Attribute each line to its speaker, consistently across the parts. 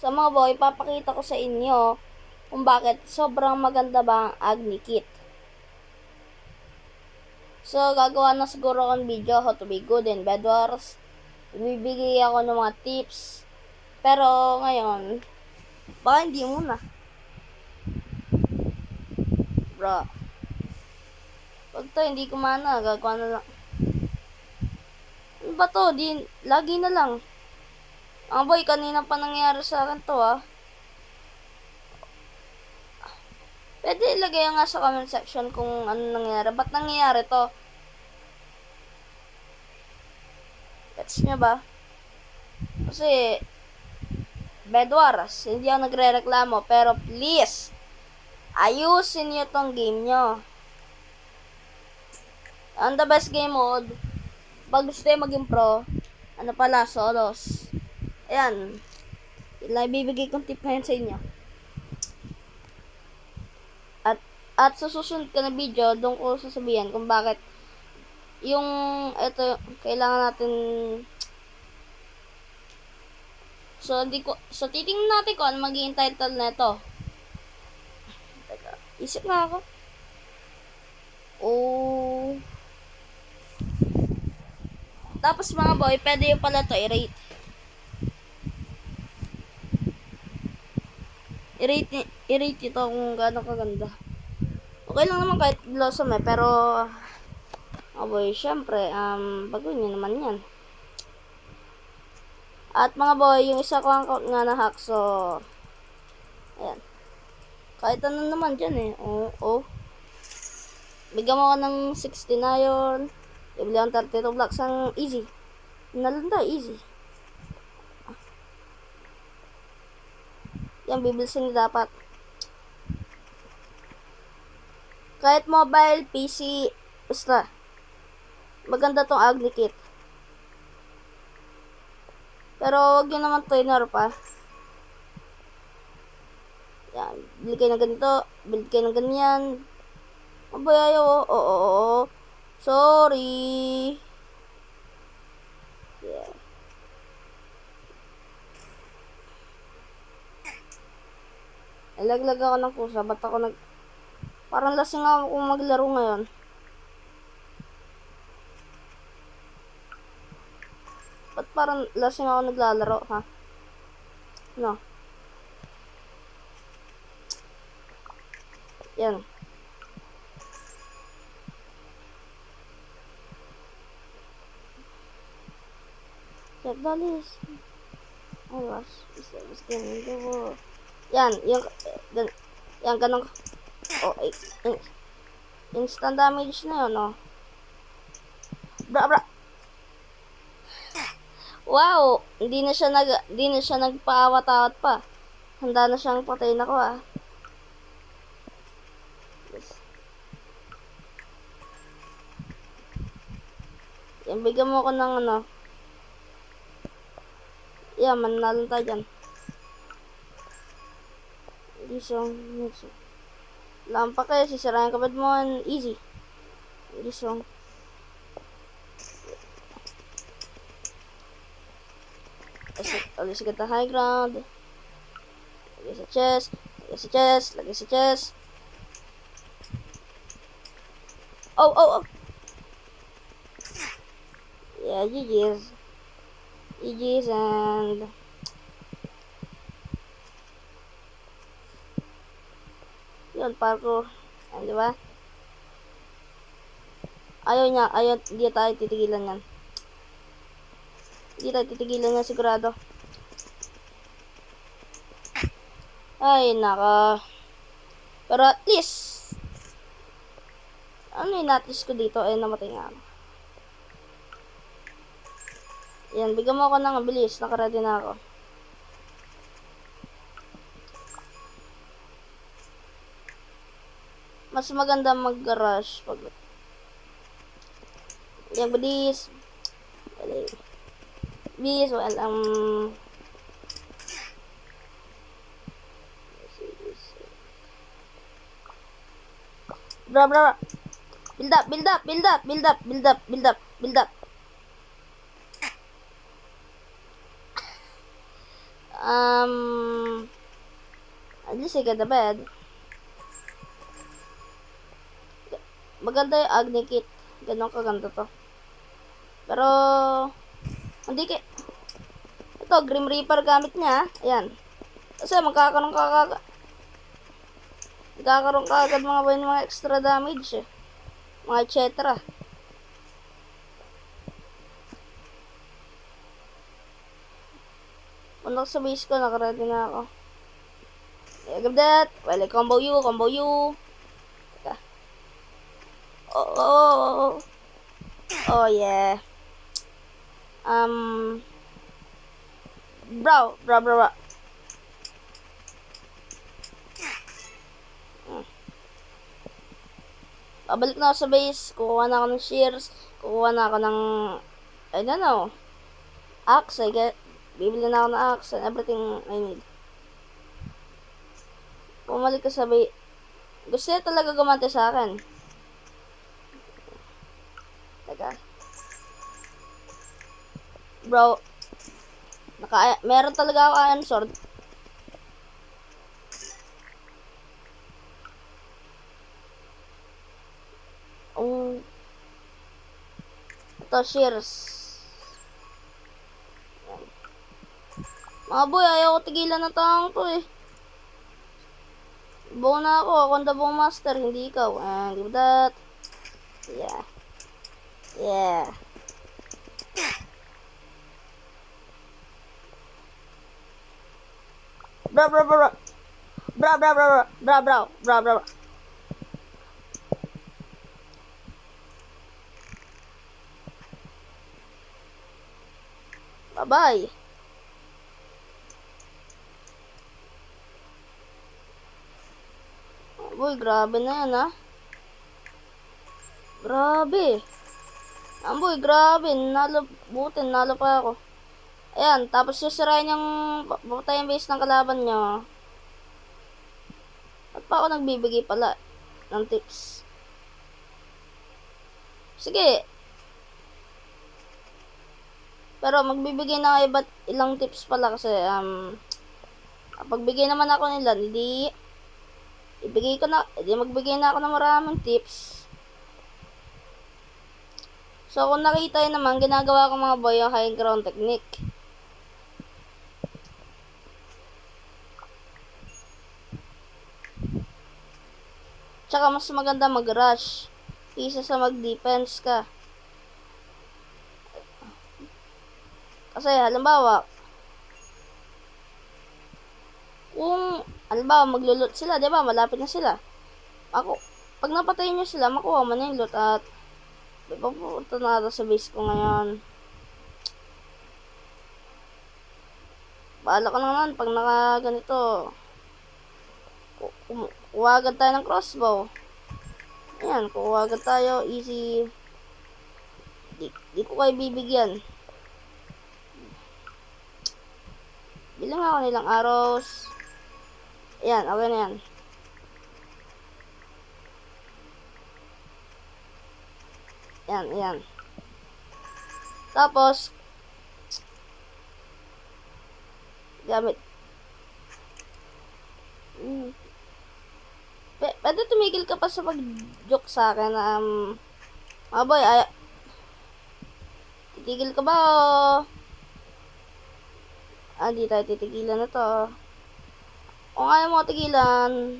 Speaker 1: Sa mga boy, papakita ko sa inyo kung bakit sobrang maganda ba ang Agni Kit. So, gagawa na siguro akong video how to be good in Bed Wars. Bibigay ako ng mga tips. Pero ngayon, baka hindi muna. Bro. Pag to hindi kumana, gagawa na lang. Ano ba to? Lagi na lang. Ang boy, kanina pa nangyari sa akin to Pwede ilagay nga sa comment section kung ano nangyari. Ba't nangyayari to? Gets nyo ba? Kasi, Bedwars, hindi ako nagre-reklamo. Pero please, ayusin nyo tong game nyo. Ang the best game mode, pag gusto yung maging pro, ano pala, solos. Ayan. Ibibigay kong tip ngayon sa inyo. At sa susunod ka na video, doon ko sasabihin kung bakit yung ito kailangan natin. So titingnan natin kung ano magiging title na ito. Teka, isip nga ako. Tapos mga boy, pwede yung pala to i-rate. I-rate ito kung gaano kaganda. Okay lang naman kahit blossom pero boy, syempre, bago nyo naman yan. At mga boy, yung isa ko account nga na hack, so ayan. Kahit ano naman dyan bigyan mo ko ng 60 na yun. Ibili ang 32 blocks ang easy. Nalanda, easy. Yan, bibilsin nyo dapat. Kahit mobile, PC, basta. Maganda tong Agni Kit. Pero wag yun naman trainer pa. Yan, bili kayo ng ganito, bili kayo ng ganyan. Abay, ayaw. Sorry. Yeah. Nalaglag ako ng kusa. Ba't ako parang lasing ako kung maglaro ngayon. Ba't parang lasing ako naglalaro, ha? No. Yan. Check the list. I was getting the war. Yan, yan, ganun. Instant damage na yun, Bra. Wow, hindi na siya nagpaawat-awat pa. Handa na siyang patayin ako, Yes. Yan, bigyan mo ko ng Yeah, manalo tayo dyan. Lampa kayo, sisirayan kapag mo, easy. Gisong. Alis agad na high ground. Lagay sa chest. Oh. Yeah, GG's and yun, parkour. Ayan, diba? Ayaw, hindi tayo titigilan yan. Hindi tayo titigilan yan, sigurado. Ay, naka. Pero at least, ano yung natis ko dito? Ay, namatay nga ako. Yan, bigyan mo ako ng bilis. Nakaready na ako. Mas maganda mag-rush pag yan, bilis. Bilis, bra. Build up. least I get the bed. Maganda yung Agni Kit. Ganon kaganda to. Pero, hindi ito, Grim Reaper gamit niya. Ayan. Kasi magkakaroon ka agad mga extra damage eh. Mga etc. Punta sa base ko, nakaready na ako. Yeah, grab that. Well, combo you. Teka. Oh, yeah. Bro. Pabalik na ako sa base. Kukuha na ako ng shears. Kukuha na ako ng, I don't know, axe, I get. Bibili na ako ng axe and everything I need. Pumalik ka sa base. Gusto niya talaga gumante sa akin. Teka. Bro. Meron talaga ako iron sword. Ito, shears. Mga boy, ayaw ko tigilan na taong to eh. Buo na ako. Ako ang dabong master, hindi ikaw. And give that. Yeah. Bro. Bye-bye. Boy, grabe na yan ha. Grabe. Boy, grabe. Nalo pa ako. Ayan, tapos susirain yung papatay yung base ng kalaban nyo. At pa ako nagbibigay pala ng tips. Sige. Pero magbibigay na iba't ilang tips pala kasi kapag bigay naman ako nila, hindi magbigay na ako ng maraming tips. So kung nakita yun naman, ginagawa ko mga boy yung high ground technique. Tsaka mas maganda mag-rush kaysa sa mag-defense ka. Kasi halimbawa, kung maglulot sila, 'di ba? Malapit na sila. Pag napatay niyo sila, makuha mo na yung loot at pupunta na ako sa base ko ngayon. Bahala ka naman pag nakaganito. Kuha agad tayo ng crossbow. Ayan, kuha agad tayo. Easy. Di ko kayo bibigyan. Bilang ako nilang arrows. Ayan, okay na yan. Ayan. Tapos, gamit. Pwede tumigil ka pa sa pag-joke sa akin. Mga boy, titigil ka ba o? Di tayo titigilan na to. Kung ayaw mo tigilan,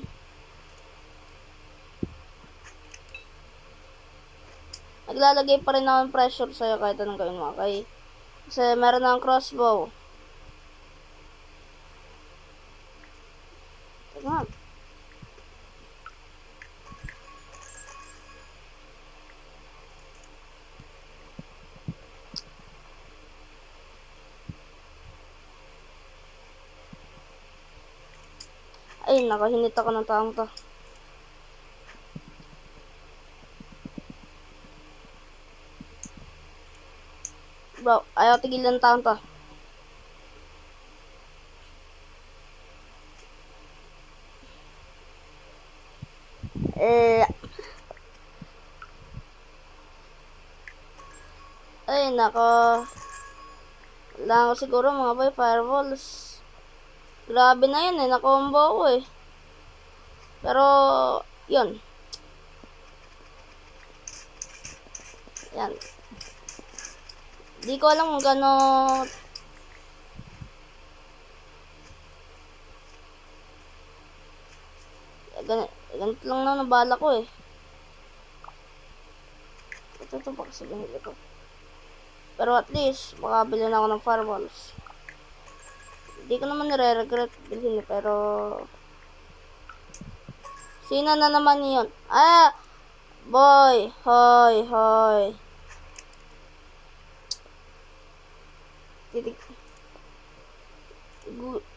Speaker 1: naglalagay pa rin ako ng pressure sa'yo kahit anong gawin mo, okay? Kasi meron na ang crossbow. Teka. Ay, nakahinit ako ng taong to. Bro, ayaw tigilan ng taong to. Ay, nako. Kailangan ko siguro mga boy, fireballs. Grabe na yun eh, nakombo ko eh. Pero, yun. Yan. Di ko alam kung gano ganito lang na nabala ko eh. Ito pa kasi binili ko. Pero at least, makabili na ako ng fireballs. Hindi ko naman nire-regret bilhin eh, pero sino na naman yun? Ah! Boy! Hoy! Hoy!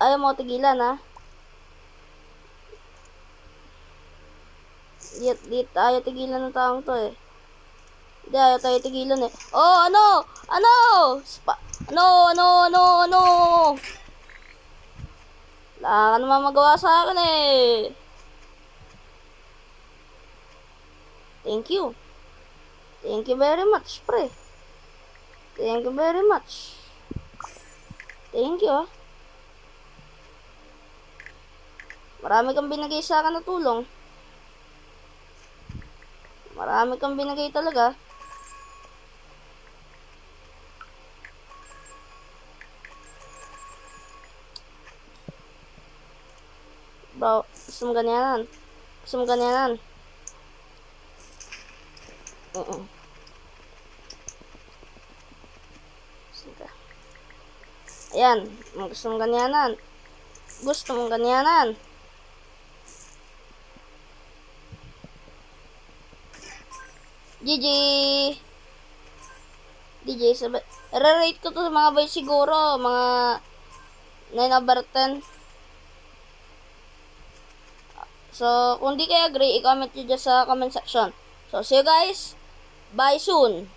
Speaker 1: Ayaw mo tigilan ha? Di tayo tigilan ng taong to eh. Hindi ayaw tayo tigilan eh. Oh! Ano? Ano? Ano? Wala ka naman magawa sa akin eh. Thank you. Thank you very much, pre. Thank you very much. Thank you, ah. Marami kang binigay sa akin na tulong. Marami kang binigay talaga. Bro, gusto mo ganyanan? Gusto mo ganyanan? Sige. Ayan, gusto mong ganyanan. Gusto mong ganyanan. GG! DJ, rate ko to sa mga boys siguro, mga 9/10. So, kung di kayo agree, i-comment nyo dyan sa comment section. So, see you guys. Bye soon.